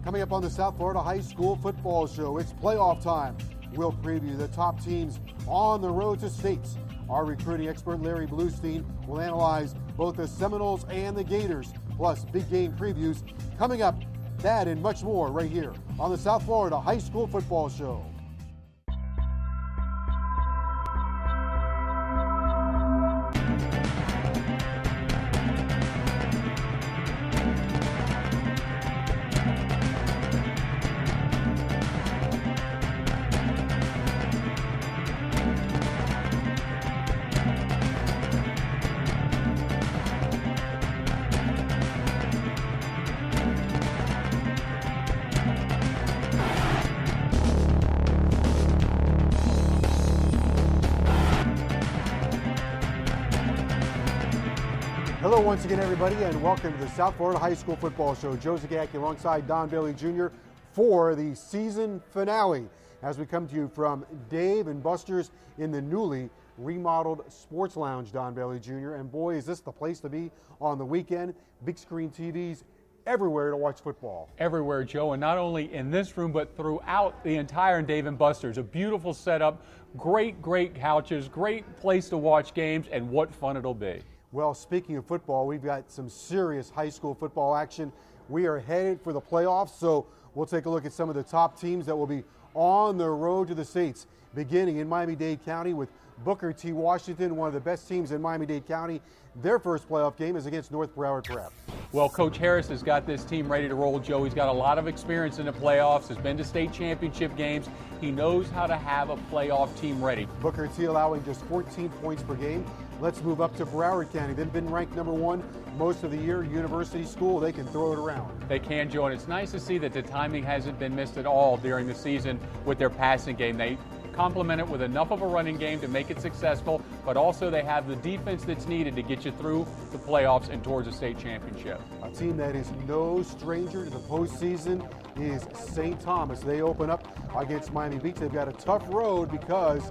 Coming up on the South Florida High School Football Show, it's playoff time. We'll preview the top teams on the road to states. Our recruiting expert Larry Bluestein will analyze both the Seminoles and the Gators, plus big game previews coming up. That and much more right here on the South Florida High School Football Show. Hello once again, everybody, and welcome to the South Florida High School Football Show. Joe Zagacki alongside Don Bailey Jr. for the season finale as we come to you from Dave and Buster's in the newly remodeled Sports Lounge, Don Bailey Jr. And boy, is this the place to be on the weekend. Big screen TVs everywhere to watch football. Everywhere, Joe, and not only in this room, but throughout the entire Dave and Buster's. A beautiful setup, great couches, great place to watch games, and what fun it'll be. Well, speaking of football, we've got some serious high school football action. We are headed for the playoffs, so we'll take a look at some of the top teams that will be on the road to the states, beginning in Miami-Dade County with Booker T. Washington, one of the best teams in Miami-Dade County. Their first playoff game is against North Broward Prep. Well, Coach Harris has got this team ready to roll, Joe. He's got a lot of experience in the playoffs, has been to state championship games. He knows how to have a playoff team ready. Booker T allowing just 14 points per game. Let's move up to Broward County. They've been ranked #1 most of the year. University school, they can throw it around. They can, Joe, and it's nice to see that the timing hasn't been missed at all during the season with their passing game. They complement it with enough of a running game to make it successful, but also they have the defense that's needed to get you through the playoffs and towards a state championship. A team that is no stranger to the postseason is St. Thomas. They open up against Miami Beach. They've got a tough road because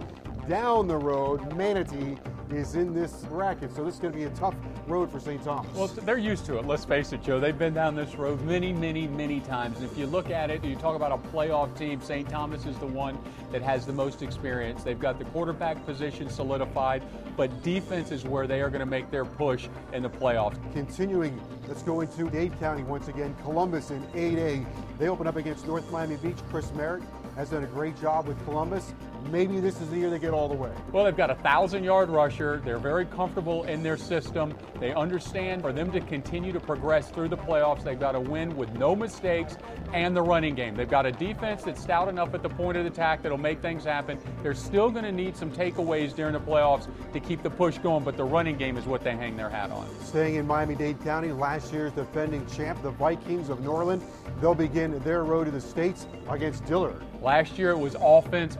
down the road, Manatee is in this bracket, so this is going to be a tough road for St. Thomas. Well, they're used to it, let's face it, Joe. They've been down this road many times, and if you look at it, you talk about a playoff team, St. Thomas is the one that has the most experience. They've got the quarterback position solidified, but defense is where they are going to make their push in the playoffs. Continuing, let's go into Dade County once again. Columbus in 8A. They open up against North Miami Beach. Chris Merritt has done a great job with Columbus. Maybe this is the year they get all the way. Well, they've got a 1,000-yard rusher. They're very comfortable in their system. They understand for them to continue to progress through the playoffs, they've got to win with no mistakes and the running game. They've got a defense that's stout enough at the point of attack that'll make things happen. They're still going to need some takeaways during the playoffs to keep the push going, but the running game is what they hang their hat on. Staying in Miami-Dade County, last year's defending champ, the Vikings of Norland. They'll begin their road to the states against Dillard. Last year it was offense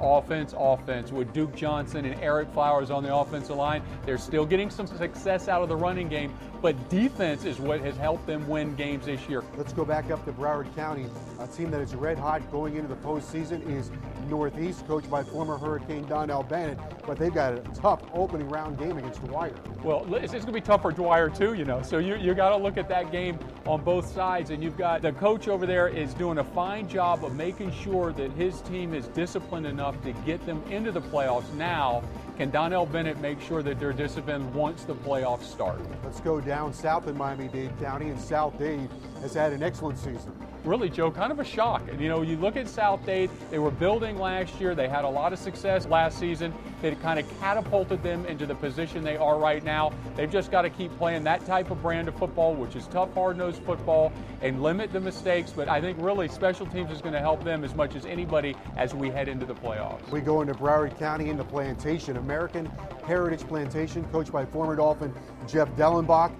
with Duke Johnson and Eric Flowers on the offensive line. They're still getting some success out of the running game, but defense is what has helped them win games this year. Let's go back up to Broward County. A team that is red hot going into the postseason is Northeast, coached by former Hurricane Donnell Bennett, but they've got a tough opening round game against Dwyer. Well, it's going to be tough for Dwyer too, you know, so you got to look at that game on both sides, and you've got the coach over there is doing a fine job of making sure that his team is disciplined enough to get them into the playoffs. Now, can Donnell Bennett make sure that they're disciplined once the playoffs start? Let's go down south in Miami-Dade County, and South Dade has had an excellent season. Really, Joe, kind of a shock. And, you know, you look at South Dade, they were building last year. They had a lot of success last season. It kind of catapulted them into the position they are right now. They've just got to keep playing that type of brand of football, which is tough, hard-nosed football, and limit the mistakes. But I think really special teams is going to help them as much as anybody as we head into the playoffs. We go into Broward County, into Plantation. American Heritage Plantation, coached by former Dolphin Jeff Dellenbach.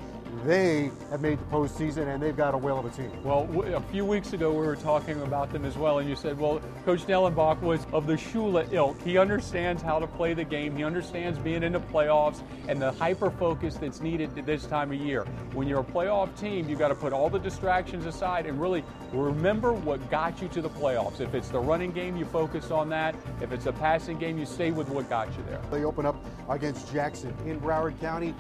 They have made the postseason, and they've got a whale of a team. Well, a few weeks ago, we were talking about them as well, and you said, well, Coach Dellenbach was of the Shula ilk. He understands how to play the game. He understands being in the playoffs and the hyper-focus that's needed at this time of year. When you're a playoff team, you've got to put all the distractions aside and really remember what got you to the playoffs. If it's the running game, you focus on that. If it's a passing game, you stay with what got you there. They open up against Jackson in Broward County.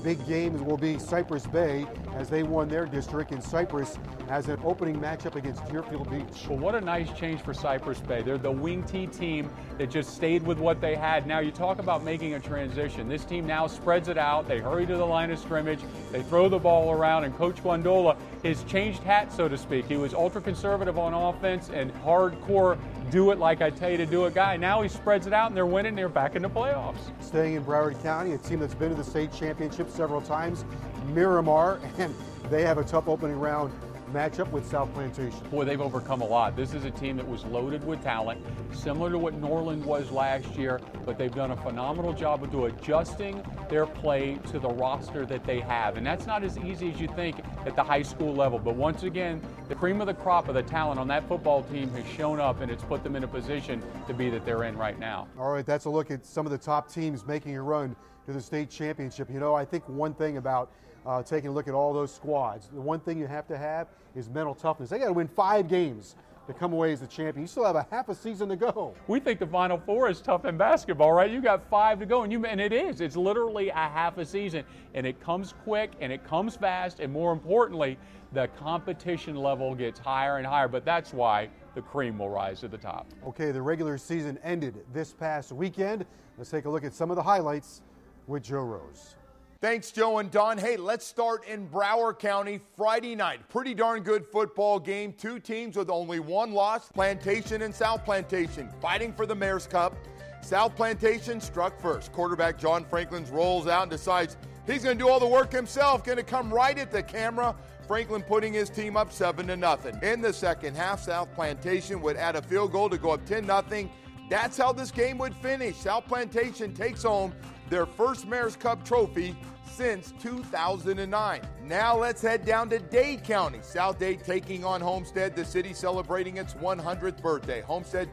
Big games will be Cypress Bay as they won their district, and Cypress has an opening matchup against Deerfield Beach. Well, what a nice change for Cypress Bay. They're the wing T team that just stayed with what they had. Now you talk about making a transition. This team now spreads it out. They hurry to the line of scrimmage. They throw the ball around, and Coach Guandola has changed hat, so to speak. He was ultra conservative on offense and hardcore do it like I tell you to do it guy. Now he spreads it out, and they're winning. They're back in the playoffs. Staying in Broward County, a team that's been to the state championship several times, Miramar, and they have a tough opening round matchup with South Plantation. Boy, they've overcome a lot. This is a team that was loaded with talent, similar to what Norland was last year, but they've done a phenomenal job of adjusting their play to the roster that they have. And that's not as easy as you think at the high school level. But once again, the cream of the crop of the talent on that football team has shown up, and it's put them in a position to be that they're in right now. All right, that's a look at some of the top teams making a run to the state championship. You know, I think one thing about taking a look at all those squads, the one thing you have to have is mental toughness. They got to win 5 games to come away as the champion. You still have a half a season to go. We think the Final Four is tough in basketball, right? You got 5 to go, and it is. It's literally a half a season, and it comes quick, and it comes fast, and more importantly, the competition level gets higher and higher, but that's why the cream will rise to the top. Okay, the regular season ended this past weekend. Let's take a look at some of the highlights with Joe Rose. Thanks, Joe and Don. Hey, let's start in Broward County Friday night. Pretty darn good football game. 2 teams with only 1 loss, Plantation and South Plantation, fighting for the Mayor's Cup. South Plantation struck first. Quarterback John Franklin rolls out and decides he's going to do all the work himself, going to come right at the camera. Franklin putting his team up 7-0. In the second half, South Plantation would add a field goal to go up 10-0. That's how this game would finish. South Plantation takes home their first Mayor's Cup trophy since 2009. Now let's head down to Dade County. South Dade taking on Homestead, the city celebrating its 100th birthday. Homestead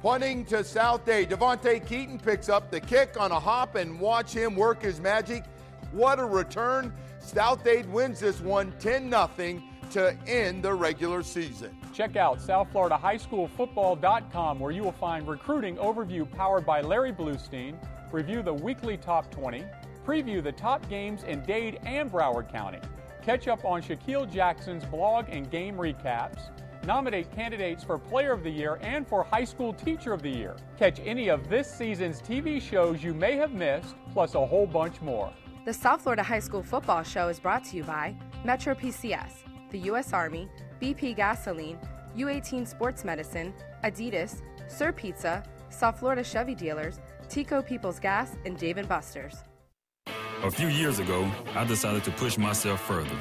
punting to South Dade. Devontae Keaton picks up the kick on a hop, and watch him work his magic. What a return. South Dade wins this one 10-0 to end the regular season. Check out SouthFloridaHighSchoolFootball.com, where you will find recruiting overview powered by Larry Bluestein, review the weekly top 20, preview the top games in Dade and Broward County, catch up on Shaquille Jackson's blog and game recaps, nominate candidates for Player of the Year and for High School Teacher of the Year. Catch any of this season's TV shows you may have missed, plus a whole bunch more. The South Florida High School Football Show is brought to you by Metro PCS, the U.S. Army, BP Gasoline, U18 Sports Medicine, Adidas, Sir Pizza, South Florida Chevy Dealers, Tico People's Gas, and Dave & Buster's. A few years ago, I decided to push myself further.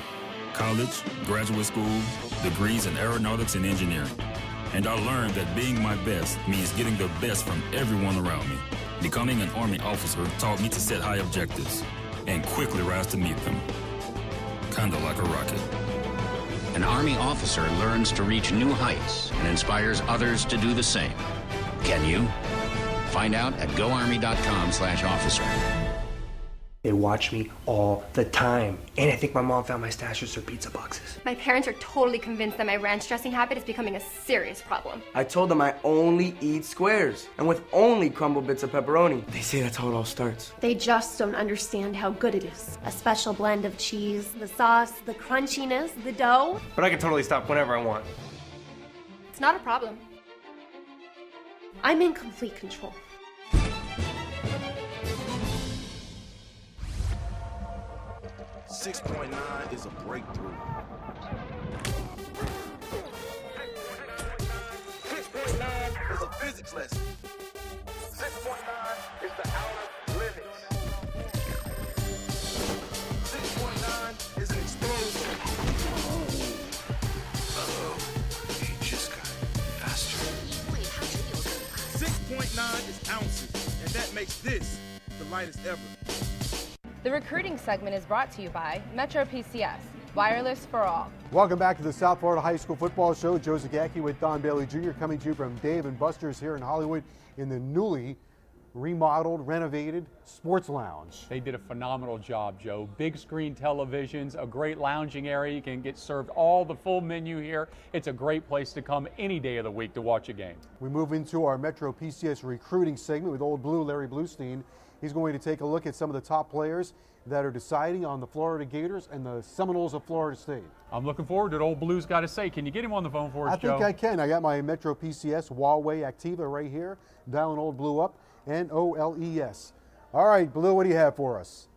College, graduate school, degrees in aeronautics and engineering. And I learned that being my best means getting the best from everyone around me. Becoming an Army officer taught me to set high objectives and quickly rise to meet them. Kinda like a rocket. An Army officer learns to reach new heights and inspires others to do the same. Can you? Find out at goarmy.com/officer. They watch me all the time. And I think my mom found my stash of Sir Pizza boxes. My parents are totally convinced that my ranch dressing habit is becoming a serious problem. I told them I only eat squares and with only crumbled bits of pepperoni. They say that's how it all starts. They just don't understand how good it is. A special blend of cheese, the sauce, the crunchiness, the dough. But I can totally stop whenever I want. It's not a problem. I'm in complete control. .9 is a breakthrough. 6.9 is a physics lesson. 6.9 is the outer limits. 6.9 is an explosion. Uh-oh, he just got faster. 6.9 is ounces, and that makes this the lightest ever. The recruiting segment is brought to you by Metro PCS, wireless for all. Welcome back to the South Florida High School Football Show. Joe Zagacki with Don Bailey Jr. coming to you from Dave & Buster's here in Hollywood in the newly remodeled, renovated Sports Lounge. They did a phenomenal job, Joe. Big screen televisions, a great lounging area. You can get served all the full menu here. It's a great place to come any day of the week to watch a game. We move into our Metro PCS recruiting segment with Old Blue Larry Bluestein. He's going to take a look at some of the top players that are deciding on the Florida Gators and the Seminoles of Florida State. I'm looking forward to what Old Blue's got to say. Can you get him on the phone for us, Joe? I think I can. I got my Metro PCS Huawei Activa right here, dialing Old Blue up, NOLES. All right, Blue, what do you have for us?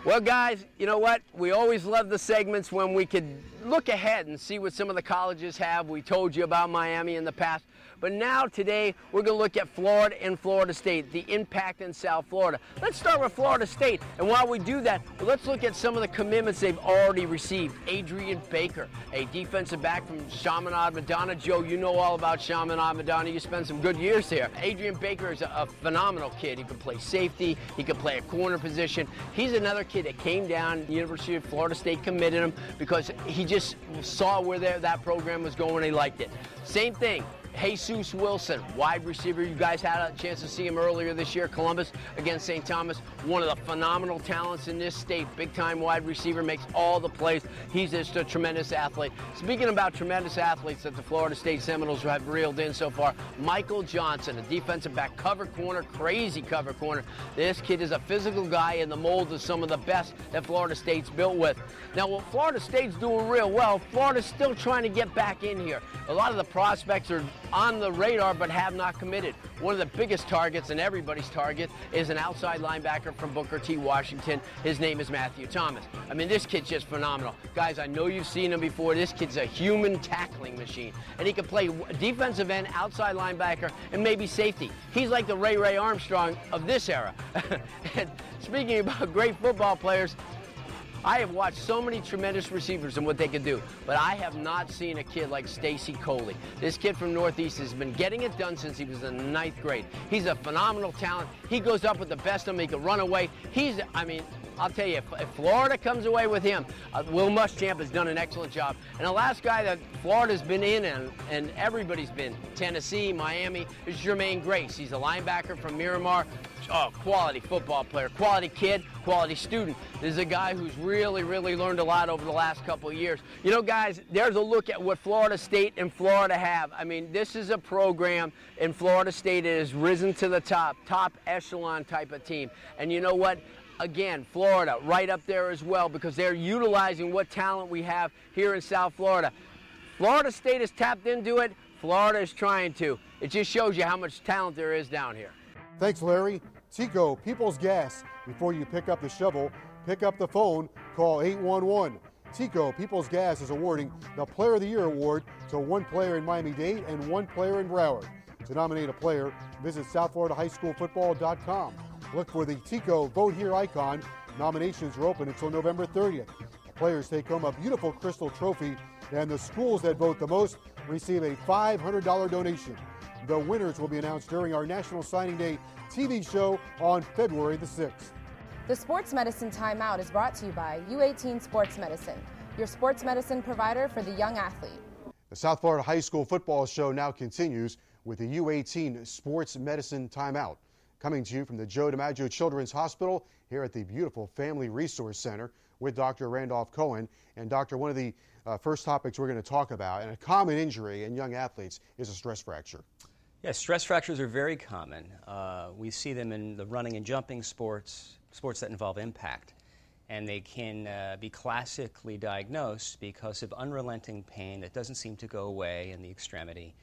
Well, guys, you know what? We always love the segments when we could look ahead and see what some of the colleges have. We told you about Miami in the past. But now, today, we're going to look at Florida and Florida State, the impact in South Florida. Let's start with Florida State. And while we do that, let's look at some of the commitments they've already received. Adrian Baker, a defensive back from Chaminade Madonna. Joe, you know all about Chaminade Madonna. You spent some good years there. Adrian Baker is a phenomenal kid. He can play safety. He can play a corner position. He's another kid that came down. The University of Florida State committed him because he just saw where that program was going and he liked it. Same thing. Jesus Wilson, wide receiver. You guys had a chance to see him earlier this year, Columbus against St. Thomas. One of the phenomenal talents in this state. Big-time wide receiver, makes all the plays. He's just a tremendous athlete. Speaking about tremendous athletes that the Florida State Seminoles have reeled in so far, Michael Johnson, a defensive back, cover corner, crazy cover corner. This kid is a physical guy in the mold of some of the best that Florida State's built with. Now, what Florida State's doing real well, Florida's still trying to get back in here. A lot of the prospects are on the radar but have not committed. One of the biggest targets and everybody's target is an outside linebacker from Booker T. Washington. His name is Matthew Thomas. I mean, this kid's just phenomenal. Guys, I know you've seen him before. This kid's a human tackling machine. And he can play defensive end, outside linebacker, and maybe safety. He's like the Ray Armstrong of this era. And speaking about great football players, I have watched so many tremendous receivers and what they can do, but I have not seen a kid like Stacy Coley. This kid from Northeast has been getting it done since he was in the 9th grade. He's a phenomenal talent. He goes up with the best of them. He can run away. I'll tell you, if Florida comes away with him, Will Muschamp has done an excellent job. And the last guy that Florida's been in and everybody's been, Tennessee, Miami, is Jermaine Grace. He's a linebacker from Miramar. Oh, quality football player, quality kid, quality student. This is a guy who's really learned a lot over the last couple of years. You know, guys, there's a look at what Florida State and Florida have. I mean, this is a program in Florida State that has risen to the top echelon type of team. And you know what? Again, Florida right up there as well because they're utilizing what talent we have here in South Florida. Florida State has tapped into it. Florida is trying to. It just shows you how much talent there is down here. Thanks, Larry. Tico, People's Gas. Before you pick up the shovel, pick up the phone, call 811. Tico, People's Gas is awarding the Player of the Year award to one player in Miami-Dade and one player in Broward. To nominate a player, visit SouthFloridaHighSchoolFootball.com. Look for the Tico Vote Here icon. Nominations are open until November 30th. The players take home a beautiful crystal trophy, and the schools that vote the most receive a $500 donation. The winners will be announced during our National Signing Day TV show on February the 6th. The Sports Medicine Timeout is brought to you by U18 Sports Medicine, your sports medicine provider for the young athlete. The South Florida High School Football Show now continues with the U18 Sports Medicine Timeout. Coming to you from the Joe DiMaggio Children's Hospital here at the beautiful Family Resource Center with Dr. Randolph Cohen. And Doctor, one of the first topics we're going to talk about, and a common injury in young athletes, is a stress fracture. Yes, stress fractures are very common. We see them in the running and jumping sports that involve impact. And they can be classically diagnosed because of unrelenting pain that doesn't seem to go away in the extremity.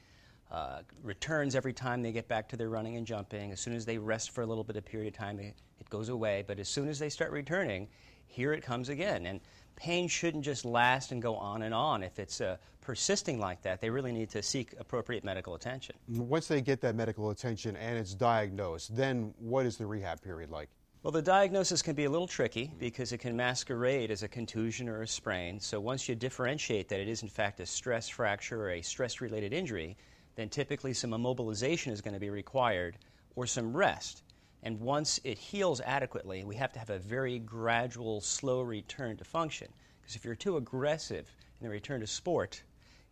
Returns every time they get back to their running and jumping. As soon as they rest for a little bit of period of time, it goes away. But as soon as they start returning, here it comes again. And pain shouldn't just last and go on and on. If it's persisting like that, they really need to seek appropriate medical attention. Once they get that medical attention and it's diagnosed, then what is the rehab period like? Well, the diagnosis can be a little tricky because it can masquerade as a contusion or a sprain. So once you differentiate that it is in fact a stress fracture or a stress-related injury, then typically some immobilization is going to be required or some rest. And once it heals adequately, we have to have a very gradual, slow return to function. Because if you're too aggressive in the return to sport,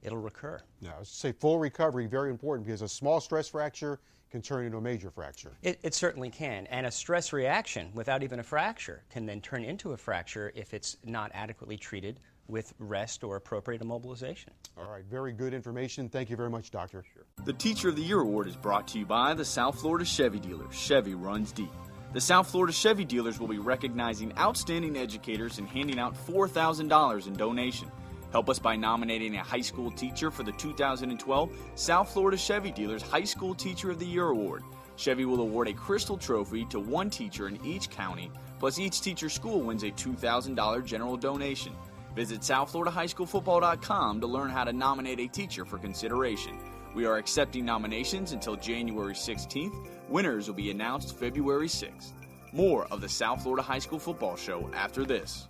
it'll recur. Now, I was say full recovery, very important, because a small stress fracture can turn into a major fracture. It certainly can. And a stress reaction without even a fracture can then turn into a fracture if it's not adequately treated with rest or appropriate immobilization. All right, very good information. Thank you very much, Doctor. The Teacher of the Year Award is brought to you by the South Florida Chevy dealer. Chevy runs deep. The South Florida Chevy dealers will be recognizing outstanding educators and handing out $4,000 in donation. Help us by nominating a high school teacher for the 2012 South Florida Chevy Dealers High School Teacher of the Year Award. Chevy will award a crystal trophy to one teacher in each county, plus each teacher's school wins a $2,000 general donation. Visit SouthFloridaHighSchoolFootball.com to learn how to nominate a teacher for consideration. We are accepting nominations until January 16th. Winners will be announced February 6th. More of the South Florida High School Football Show after this.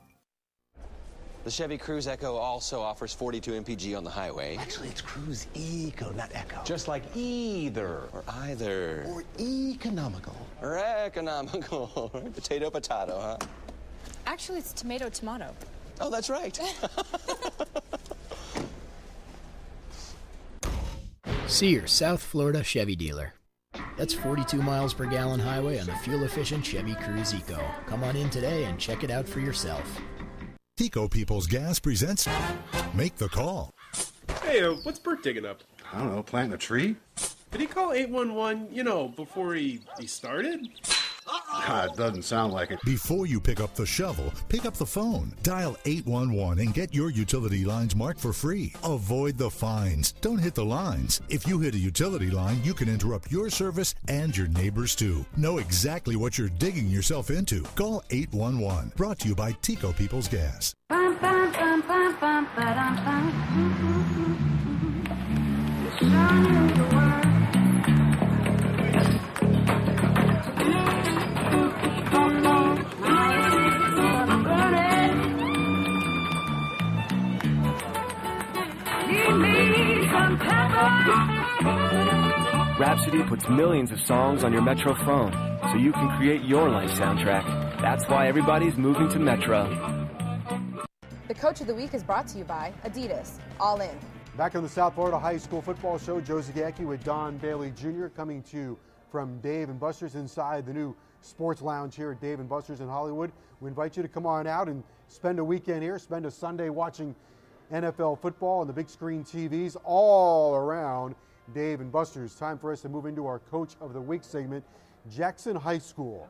The Chevy Cruze Echo also offers 42 mpg on the highway. Actually, it's Cruze Eco, not Echo. Just like either. Or either. Or economical. Or economical. Potato, huh? Actually, it's tomato. Oh, that's right. See your South Florida Chevy dealer. That's 42 miles per gallon highway on the fuel-efficient Chevy Cruze Eco. Come on in today and check it out for yourself. Tico People's Gas presents Make the Call. Hey, what's Bert digging up? I don't know, planting a tree? Did he call 811, before he started? It doesn't sound like it. Before you pick up the shovel, pick up the phone. Dial 811 and get your utility lines marked for free. Avoid the fines. Don't hit the lines. If you hit a utility line, you can interrupt your service and your neighbors too. Know exactly what you're digging yourself into. Call 811. Brought to you by Tico People's Gas. Rhapsody puts millions of songs on your Metro phone, so you can create your life soundtrack. That's why everybody's moving to Metro. The Coach of the Week is brought to you by Adidas, All In. Back on the South Florida High School Football Show, Joe Zagacki with Don Bailey Jr. coming to you from Dave & Buster's inside the new Sports Lounge here at Dave & Buster's in Hollywood. We invite you to come on out and spend a weekend here, spend a Sunday watching NFL football on the big screen TVs all around Dave & Buster's. Time for us to move into our Coach of the Week segment. Jackson High School.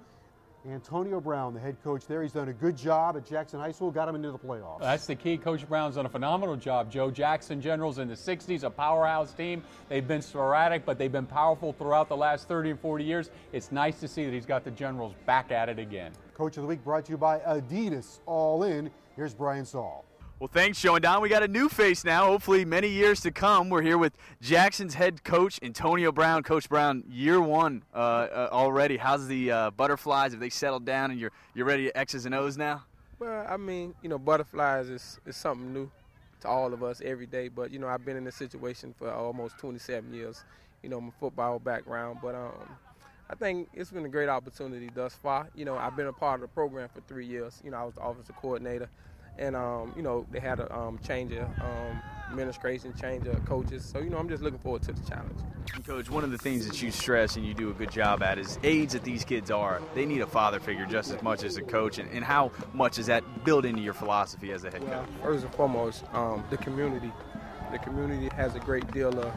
Antonio Brown, the head coach there, he's done a good job at Jackson High School, got him into the playoffs. That's the key. Coach Brown's done a phenomenal job. Joe Jackson Generals in the 60s, a powerhouse team. They've been sporadic, but they've been powerful throughout the last 30 and 40 years. It's nice to see that he's got the Generals back at it again. Coach of the Week brought to you by Adidas, All In. Here's Brian Saul. Well, thanks, Joe and Don. We got a new face now, hopefully many years to come. We're here with Jackson's head coach, Antonio Brown. Coach Brown, year one already. How's the butterflies? Have they settled down and you're ready to X's and O's now? Well, I mean, butterflies is something new to all of us every day. But, I've been in this situation for almost 27 years, my football background. But I think it's been a great opportunity thus far. I've been a part of the program for 3 years. I was the offensive coordinator. And, they had a change of administration, change of coaches. So, I'm just looking forward to the challenge. And Coach, one of the things that you stress and you do a good job at is aides that these kids are. They need a father figure just as much as a coach. And how much is that built into your philosophy as a head coach? First and foremost, the community. The community has a great deal of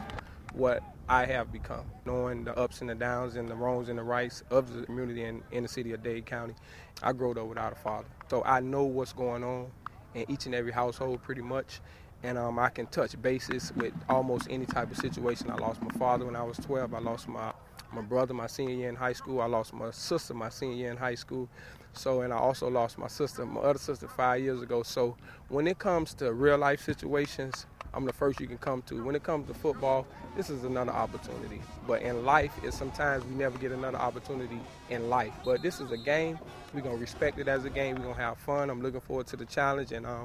what I have become, knowing the ups and the downs and the wrongs and the rights of the community in the city of Dade County. I grew up without a father. So I know what's going on in each and every household pretty much, and I can touch bases with almost any type of situation. I lost my father when I was 12. I lost my brother my senior year in high school. I lost my sister my senior year in high school. So, and I also lost my other sister 5 years ago. So when it comes to real life situations, I'm the first you can come to. When it comes to football, this is another opportunity. But in life, sometimes we never get another opportunity in life. But this is a game. We're going to respect it as a game. We're going to have fun. I'm looking forward to the challenge. And, I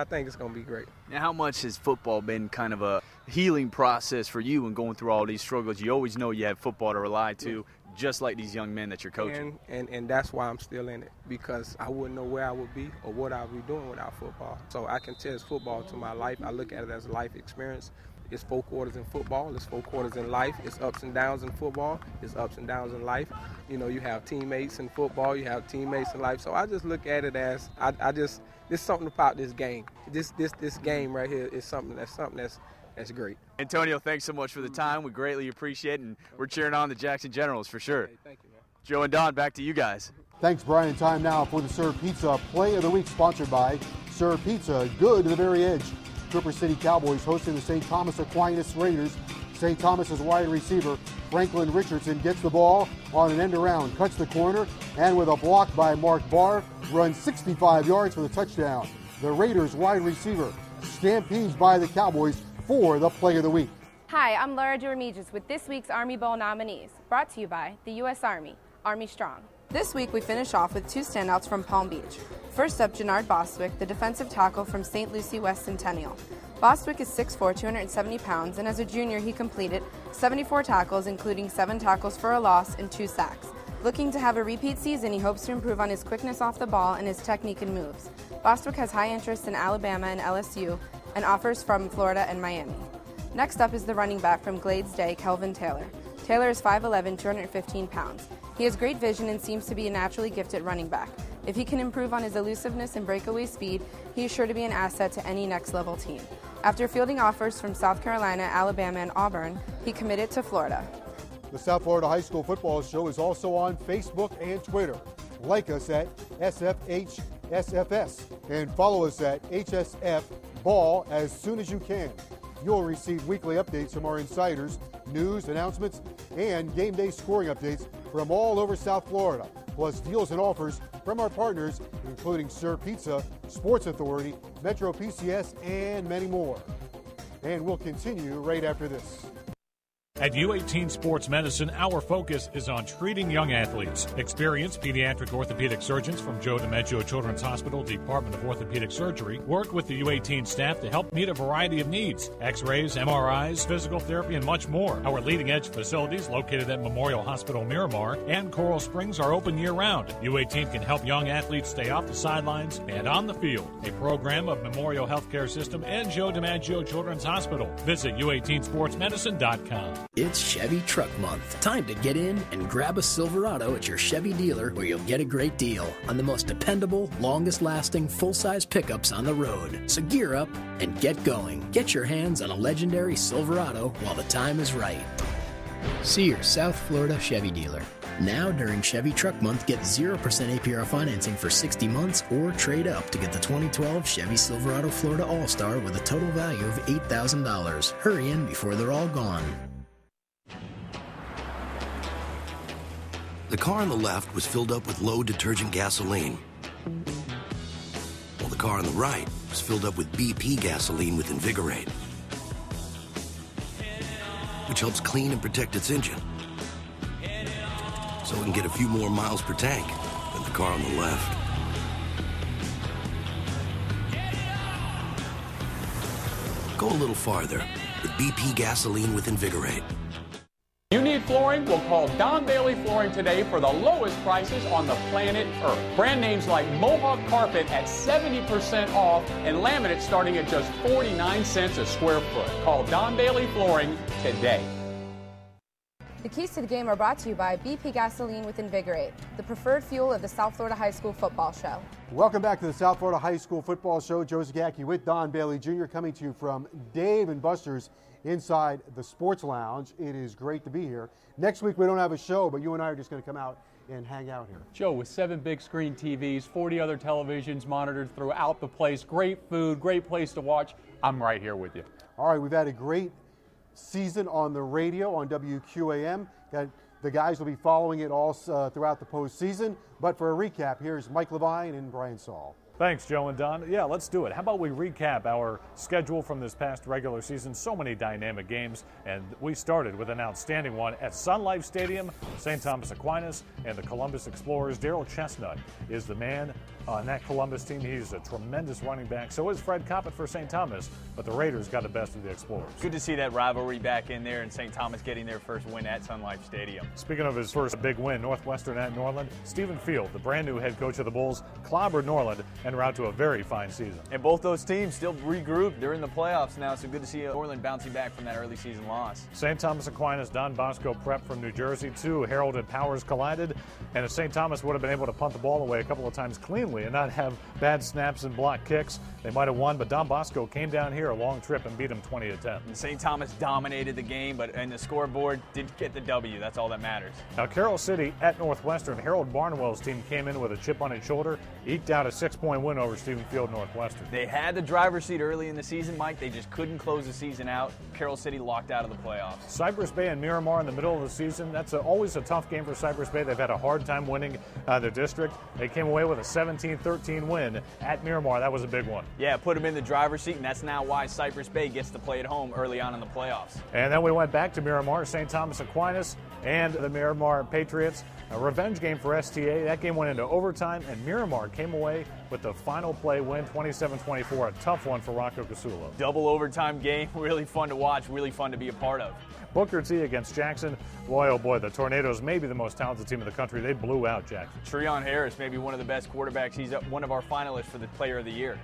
think it's going to be great. Now, how much has football been kind of a healing process for you and going through all these struggles? You always know you have football to rely to, just like these young men that you're coaching. And that's why I'm still in it, because I wouldn't know where I would be or what I would be doing without football. So I can test football to my life. I look at it as a life experience. It's 4 quarters in football. It's 4 quarters in life. It's ups and downs in football. It's ups and downs in life. You have teammates in football. You have teammates in life. So I just look at it as there's something about this game. This game right here is something that's that's great. Antonio, thanks so much for the time. We greatly appreciate it, and we're cheering on the Jackson Generals for sure. Hey, thank you, man. Joe and Don, back to you guys. Thanks, Brian. Time now for the Sir Pizza Play of the Week, sponsored by Sir Pizza. Good to the very edge. Trooper City Cowboys hosting the St. Thomas Aquinas Raiders. St. Thomas's wide receiver Franklin Richardson gets the ball on an end around, cuts the corner, and with a block by Mark Barr, runs 65 yards for the touchdown. The Raiders wide receiver stampedes by the Cowboys for the Play of the Week. Hi, I'm Laura Duramiges with this week's Army Bowl nominees, brought to you by the U.S. Army, Army Strong. This week we finish off with two standouts from Palm Beach. First up, Jannard Bostwick, the defensive tackle from St. Lucie West Centennial. Bostwick is 6'4", 270 pounds, and as a junior he completed 74 tackles, including 7 tackles for a loss and 2 sacks. Looking to have a repeat season, he hopes to improve on his quickness off the ball and his technique and moves. Bostwick has high interest in Alabama and LSU, and offers from Florida and Miami. Next up is the running back from Glades Day, Kelvin Taylor. Taylor is 5'11", 215 pounds. He has great vision and seems to be a naturally gifted running back. If he can improve on his elusiveness and breakaway speed, he is sure to be an asset to any next-level team. After fielding offers from South Carolina, Alabama, and Auburn, he committed to Florida. The South Florida High School Football Show is also on Facebook and Twitter. Like us at SFHSFS and follow us at HSF Ball as soon as you can. You'll receive weekly updates from our insiders, news, announcements, and game day scoring updates from all over South Florida, plus deals and offers from our partners, including Sir Pizza, Sports Authority, Metro PCS, and many more. And we'll continue right after this. At U18 Sports Medicine, our focus is on treating young athletes. Experienced pediatric orthopedic surgeons from Joe DiMaggio Children's Hospital Department of Orthopedic Surgery work with the U18 staff to help meet a variety of needs: X-rays, MRIs, physical therapy, and much more. Our leading-edge facilities located at Memorial Hospital Miramar and Coral Springs are open year-round. U18 can help young athletes stay off the sidelines and on the field. A program of Memorial Healthcare System and Joe DiMaggio Children's Hospital. Visit U18sportsmedicine.com. It's Chevy Truck Month. Time to get in and grab a Silverado at your Chevy dealer where you'll get a great deal on the most dependable, longest-lasting, full-size pickups on the road. So gear up and get going. Get your hands on a legendary Silverado while the time is right. See your South Florida Chevy dealer. Now during Chevy Truck Month, get 0% APR financing for 60 months or trade up to get the 2012 Chevy Silverado Florida All-Star with a total value of $8,000. Hurry in before they're all gone. The car on the left was filled up with low detergent gasoline, while the car on the right was filled up with BP gasoline with Invigorate, which helps clean and protect its engine, so it can get a few more miles per tank than the car on the left. Go a little farther with BP gasoline with Invigorate. You need flooring? Well, call Don Bailey Flooring today for the lowest prices on the planet Earth. Brand names like Mohawk Carpet at 70% off and laminate starting at just 49 cents a square foot. Call Don Bailey Flooring today. The keys to the game are brought to you by BP Gasoline with Invigorate, the preferred fuel of the South Florida High School Football Show. Welcome back to the South Florida High School Football Show. Joe Zagacki with Don Bailey Jr. coming to you from Dave and Buster's inside the Sports Lounge. It is great to be here. Next week we don't have a show, but you and I are just going to come out and hang out here. Joe, with 7 big screen TVs, 40 other televisions monitored throughout the place, great food, great place to watch, I'm right here with you. All right, we've had a great season on the radio on WQAM. The guys will be following it all throughout the postseason. But for a recap, here's Mike Levine and Brian Saul. Thanks, Joe and Don. Yeah, let's do it. How about we recap our schedule from this past regular season? So many dynamic games, and we started with an outstanding one at Sun Life Stadium. St. Thomas Aquinas and the Columbus Explorers. Daryl Chestnut is the man on that Columbus team. He's a tremendous running back. So is Fred Coppett for St. Thomas, but the Raiders got the best of the Explorers. Good to see that rivalry back in there and St. Thomas getting their first win at Sun Life Stadium. Speaking of his first big win, Northwestern at Norland, Stephen Field, the brand new head coach of the Bulls, clobbered Norland and are out to a very fine season. And both those teams still regrouped. They're in the playoffs now, so good to see Norland bouncing back from that early season loss. St. Thomas Aquinas, Don Bosco Prep from New Jersey, 2 Herald and Powers collided, and if St. Thomas would have been able to punt the ball away a couple of times cleanly friendly and not have bad snaps and block kicks. They might have won, but Don Bosco came down here a long trip and beat them 20-10. And St. Thomas dominated the game, but in the scoreboard did get the W. That's all that matters. Now, Carroll City at Northwestern. Harold Barnwell's team came in with a chip on its shoulder, eked out a 6-point win over Stephen Field Northwestern. They had the driver's seat early in the season, Mike. They just couldn't close the season out. Carroll City locked out of the playoffs. Cypress Bay and Miramar in the middle of the season. That's always a tough game for Cypress Bay. They've had a hard time winning their district. They came away with a 17-13 win at Miramar. That was a big one. Yeah, put them in the driver's seat, and that's now why Cypress Bay gets to play at home early on in the playoffs. And then we went back to Miramar, St. Thomas Aquinas and the Miramar Patriots. A revenge game for STA. That game went into overtime, and Miramar came away with the final play win, 27-24, a tough one for Rocco Casulo. Double overtime game, really fun to watch, really fun to be a part of. Booker T against Jackson. Boy, oh boy, the Tornadoes may be the most talented team in the country. They blew out Jackson. Treon Harris may be one of the best quarterbacks. He's one of our finalists for the Player of the Year.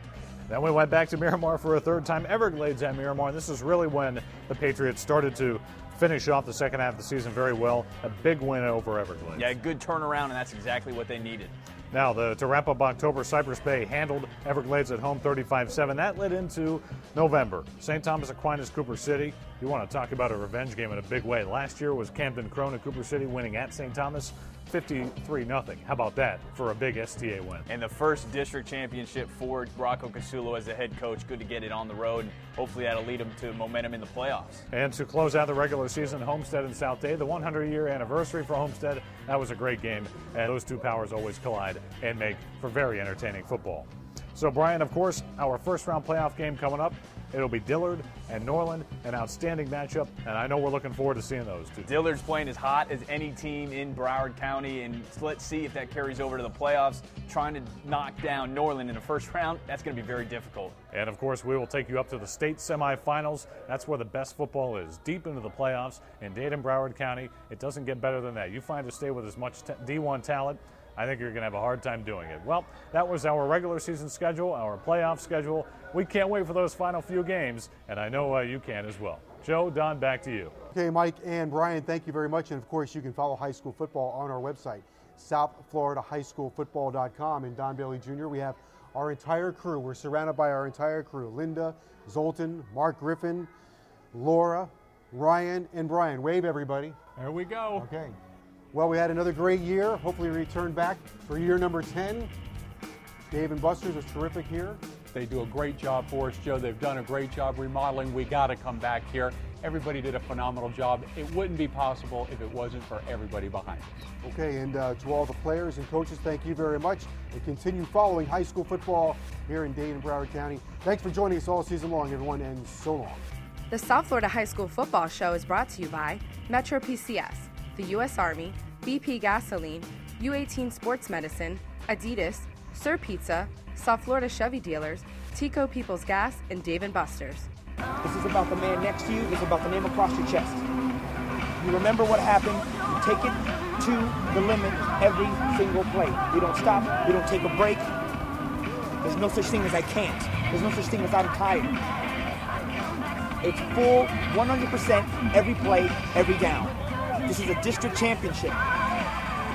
Then we went back to Miramar for a third time. Everglades at Miramar. And this is really when the Patriots started to finish off the second half of the season very well. A big win over Everglades. Yeah, good turnaround, and that's exactly what they needed. Now, to wrap up October, Cypress Bay handled Everglades at home 35-7. That led into November. St. Thomas Aquinas, Cooper City. You want to talk about a revenge game in a big way. Last year was Camden Crone and Cooper City winning at St. Thomas 53-0. How about that for a big STA win? And the first district championship for Rocco Casulo as the head coach. Good to get it on the road, and hopefully that'll lead them to momentum in the playoffs. And to close out the regular season, Homestead and South Day, the 100-year anniversary for Homestead. That was a great game, and those two powers always collide and make for very entertaining football. So, Brian, of course, our first-round playoff game coming up. It'll be Dillard and Norland, an outstanding matchup, and I know we're looking forward to seeing those two. Dillard's playing as hot as any team in Broward County, and let's see if that carries over to the playoffs. Trying to knock down Norland in the first round, that's going to be very difficult. And, of course, we will take you up to the state semifinals. That's where the best football is, deep into the playoffs in Dade, Broward County. It doesn't get better than that. You find a state with as much D1 talent, I think you're going to have a hard time doing it. Well, that was our regular season schedule, our playoff schedule. We can't wait for those final few games, and I know you can as well. Joe, Don, back to you. Okay, Mike and Brian, thank you very much. And, of course, you can follow high school football on our website, southfloridahighschoolfootball.com. And Don Bailey Jr., we have our entire crew. We're surrounded by our entire crew, Linda, Zoltan, Mark Griffin, Laura, Ryan, and Brian. Wave, everybody. There we go. Okay. Well, we had another great year. Hopefully we return back for year number 10. Dave and Buster's was terrific here. They do a great job for us, Joe. They've done a great job remodeling. We got to come back here. Everybody did a phenomenal job. It wouldn't be possible if it wasn't for everybody behind us. Okay, and to all the players and coaches, thank you very much. And continue following high school football here in Dade and Broward County. Thanks for joining us all season long, everyone, and so long. The South Florida High School Football Show is brought to you by Metro PCS, the U.S. Army, BP Gasoline, U18 Sports Medicine, Adidas, Sir Pizza, South Florida Chevy Dealers, Tico People's Gas, and Dave & Buster's. This is about the man next to you. This is about the name across your chest. You remember what happened. You take it to the limit every single play. We don't stop. We don't take a break. There's no such thing as I can't. There's no such thing as I'm tired. It's full 100% every play, every down. This is a district championship.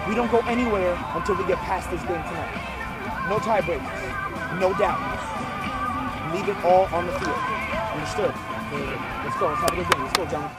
We don't go anywhere until we get past this game tonight. No tiebreakers, no doubt. Leave it all on the field. Understood? Let's go. Let's have a good game. Let's go, John.